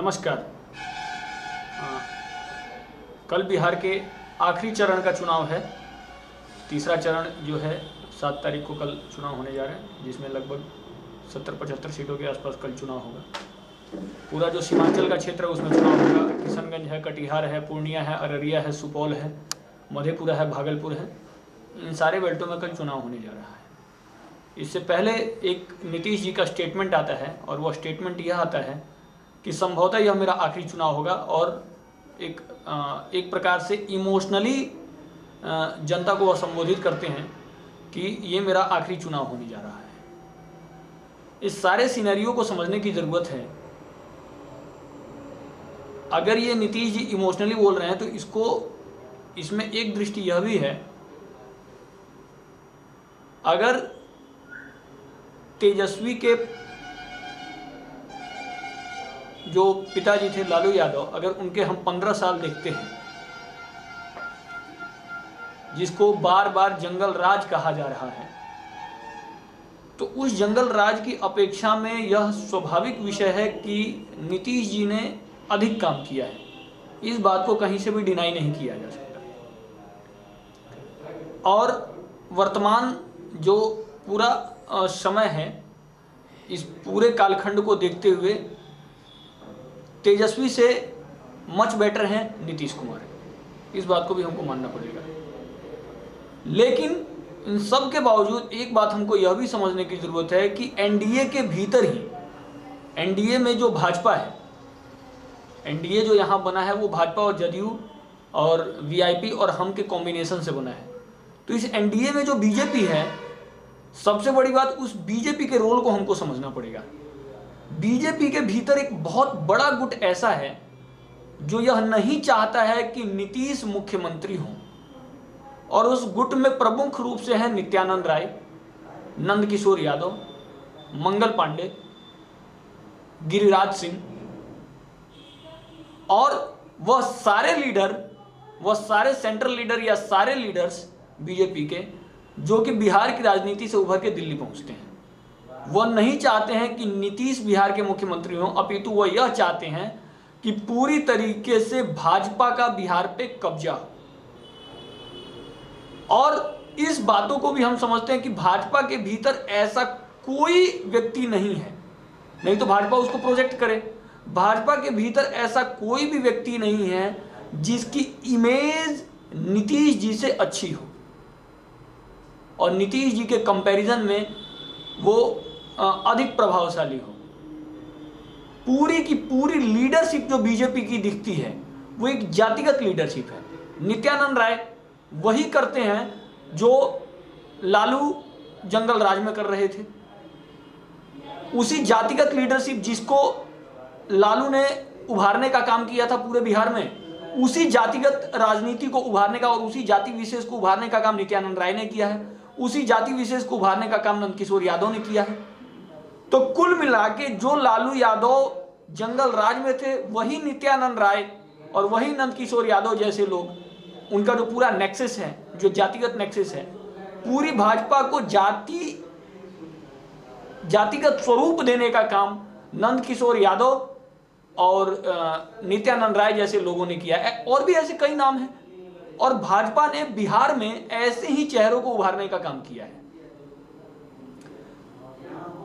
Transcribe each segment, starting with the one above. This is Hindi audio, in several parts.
नमस्कार। कल बिहार के आखिरी चरण का चुनाव है। तीसरा चरण जो है 7 तारीख को कल चुनाव होने जा रहा है, जिसमें लगभग 70-75 सीटों के आसपास कल चुनाव होगा। पूरा जो सीमांचल का क्षेत्र है उसमें चुनाव होगा। किशनगंज है, कटिहार है, पूर्णिया है, अररिया है, सुपौल है, मधेपुरा है, भागलपुर है। इन सारे बेल्टों में कल चुनाव होने जा रहा है। इससे पहले एक नीतीश जी का स्टेटमेंट आता है और वह स्टेटमेंट यह आता है कि संभवतः यह मेरा आखिरी चुनाव होगा, और एक प्रकार से इमोशनली जनता को वह संबोधित करते हैं कि ये मेरा आखिरी चुनाव होने जा रहा है। इस सारे सिनेरियो को समझने की ज़रूरत है। अगर ये नीतीश जी इमोशनली बोल रहे हैं तो इसमें एक दृष्टि यह भी है, अगर तेजस्वी के जो पिताजी थे लालू यादव, अगर उनके हम 15 साल देखते हैं, जिसको बार बार जंगल राज कहा जा रहा है, तो उस जंगल राज की अपेक्षा में यह स्वाभाविक विषय है कि नीतीश जी ने अधिक काम किया है। इस बात को कहीं से भी डिनाई नहीं किया जा सकता। और वर्तमान जो पूरा समय है, इस पूरे कालखंड को देखते हुए तेजस्वी से मच बेटर हैं नीतीश कुमार। इस बात को भी हमको मानना पड़ेगा। लेकिन इन सब के बावजूद एक बात हमको यह भी समझने की ज़रूरत है कि एनडीए के भीतर ही, एनडीए में जो भाजपा है, एनडीए जो यहाँ बना है वो भाजपा और जदयू और वीआईपी और हम के कॉम्बिनेशन से बना है। तो इस एनडीए में जो बीजेपी है, सबसे बड़ी बात उस बीजेपी के रोल को हमको समझना पड़ेगा। बीजेपी के भीतर एक बहुत बड़ा गुट ऐसा है जो यह नहीं चाहता है कि नीतीश मुख्यमंत्री हो, और उस गुट में प्रमुख रूप से हैं नित्यानंद राय, नंदकिशोर यादव, मंगल पांडे, गिरिराज सिंह, और वह सारे लीडर, वह सारे सेंट्रल लीडर या सारे लीडर्स बीजेपी के जो कि बिहार की राजनीति से उभर के दिल्ली पहुंचते हैं। वह नहीं चाहते हैं कि नीतीश बिहार के मुख्यमंत्री हों, अपितु वह यह चाहते हैं कि पूरी तरीके से भाजपा का बिहार पे कब्जा हो। और इस बातों को भी हम समझते हैं कि भाजपा के भीतर ऐसा कोई व्यक्ति नहीं है, नहीं तो भाजपा उसको प्रोजेक्ट करे। भाजपा के भीतर ऐसा कोई भी व्यक्ति नहीं है जिसकी इमेज नीतीश जी से अच्छी हो और नीतीश जी के कंपैरिजन में वो अधिक प्रभावशाली हो। पूरी की पूरी लीडरशिप जो बीजेपी की दिखती है वो एक जातिगत लीडरशिप है। नित्यानंद राय वही करते हैं जो लालू जंगल राज में कर रहे थे। उसी जातिगत लीडरशिप जिसको लालू ने उभारने का काम किया था पूरे बिहार में, उसी जातिगत राजनीति को उभारने का और उसी जाति विशेष को उभारने का काम नित्यानंद राय ने किया है। उसी जाति विशेष को उभारने का काम नंदकिशोर यादव ने किया है। तो कुल मिला के जो लालू यादव जंगल राज में थे, वही नित्यानंद राय और वही नंदकिशोर यादव जैसे लोग, उनका जो पूरा नेक्सस है, जो जातिगत नेक्सस है, पूरी भाजपा को जातिगत स्वरूप देने का काम नंदकिशोर यादव और नित्यानंद राय जैसे लोगों ने किया है। और भी ऐसे कई नाम हैं, और भाजपा ने बिहार में ऐसे ही चेहरों को उभारने का काम किया है।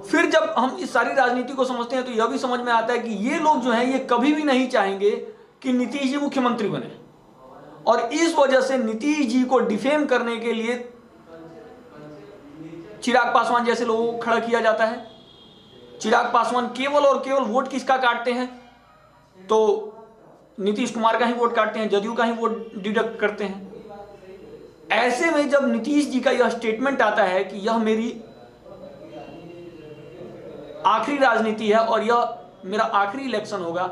फिर जब हम इस सारी राजनीति को समझते हैं तो यह भी समझ में आता है कि ये लोग जो हैं ये कभी भी नहीं चाहेंगे कि नीतीश जी मुख्यमंत्री बने, और इस वजह से नीतीश जी को डिफेम करने के लिए चिराग पासवान जैसे लोगों को खड़ा किया जाता है। चिराग पासवान केवल और केवल वोट किसका काटते हैं? तो नीतीश कुमार का ही वोट काटते हैं, जदयू का ही वोट डिडक्ट करते हैं। ऐसे में जब नीतीश जी का यह स्टेटमेंट आता है कि यह मेरी आखिरी राजनीति है और यह मेरा आखिरी इलेक्शन होगा,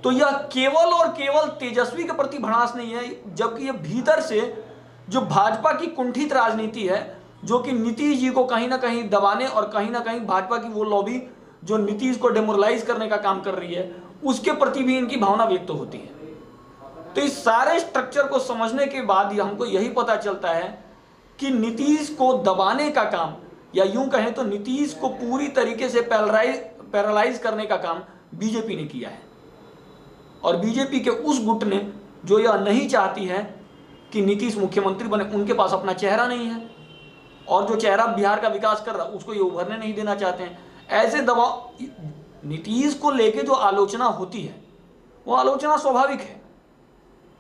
तो यह केवल और केवल तेजस्वी के प्रति भड़ास नहीं है, जबकि यह भीतर से जो भाजपा की कुंठित राजनीति है, जो कि नीतीश जी को कहीं ना कहीं दबाने और कहीं ना कहीं भाजपा की वो लॉबी जो नीतीश को डेमोरलाइज करने का काम कर रही है, उसके प्रति भी इनकी भावना व्यक्त होती है। तो इस सारे स्ट्रक्चर को समझने के बाद हमको यही पता चलता है कि नीतीश को दबाने का काम, या यूं कहें तो नीतीश को पूरी तरीके से पैरालाइज करने का काम बीजेपी ने किया है। और बीजेपी के उस गुट ने जो यह नहीं चाहती है कि नीतीश मुख्यमंत्री बने, उनके पास अपना चेहरा नहीं है, और जो चेहरा बिहार का विकास कर रहा उसको ये उभरने नहीं देना चाहते हैं। ऐसे दबाव, नीतीश को लेके जो आलोचना होती है वो आलोचना स्वाभाविक है,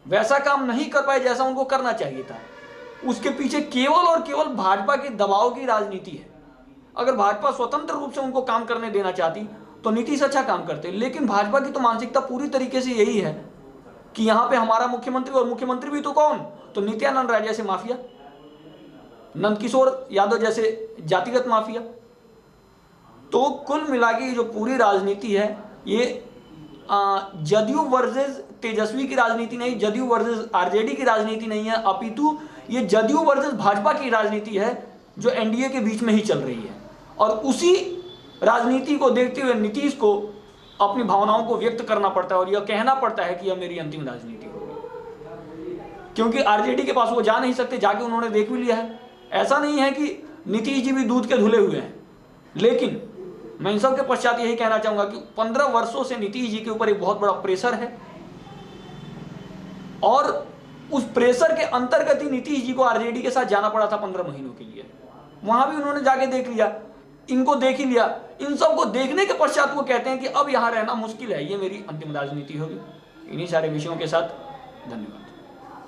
वैसा काम नहीं कर पाए जैसा उनको करना चाहिए था। उसके पीछे केवल और केवल भाजपा के दबाव की राजनीति है। अगर भाजपा स्वतंत्र रूप से उनको काम करने देना चाहती तो नीतीश अच्छा काम करते, लेकिन भाजपा की तो मानसिकता पूरी तरीके से यही है कि यहाँ पे हमारा मुख्यमंत्री, और मुख्यमंत्री भी तो कौन, तो नित्यानंद राय जैसे माफिया, नंदकिशोर यादव जैसे जातिगत माफिया। तो कुल मिला के जो पूरी राजनीति है ये जदयू वर्सेस तेजस्वी की राजनीति नहीं, जदयू वर्सेस आरजेडी की राजनीति नहीं है, अपितु ये जदयू वर्सेस भाजपा की राजनीति है जो एनडीए के बीच में ही चल रही है। और उसी राजनीति को देखते हुए नीतीश को अपनी भावनाओं को व्यक्त करना पड़ता है और यह कहना पड़ता है कि यह मेरी अंतिम राजनीति होगी, क्योंकि आरजेडी के पास वो जा नहीं सकते, जाके उन्होंने देख भी लिया है। ऐसा नहीं है कि नीतीश जी भी दूध के धुले हुए हैं, लेकिन मैं इन सब के पश्चात यही कहना चाहूंगा कि 15 वर्षों से नीतीश जी के ऊपर एक बहुत बड़ा प्रेशर है, और उस प्रेशर के अंतर्गत ही नीतीश जी को आरजेडी के साथ जाना पड़ा था 15 महीनों के लिए। वहां भी उन्होंने जाके देख लिया, इनको देख ही लिया। इन सब को देखने के पश्चात वो कहते हैं कि अब यहां रहना मुश्किल है, ये मेरी अंतिम राजनीति होगी। इन्हीं सारे विषयों के साथ धन्यवाद।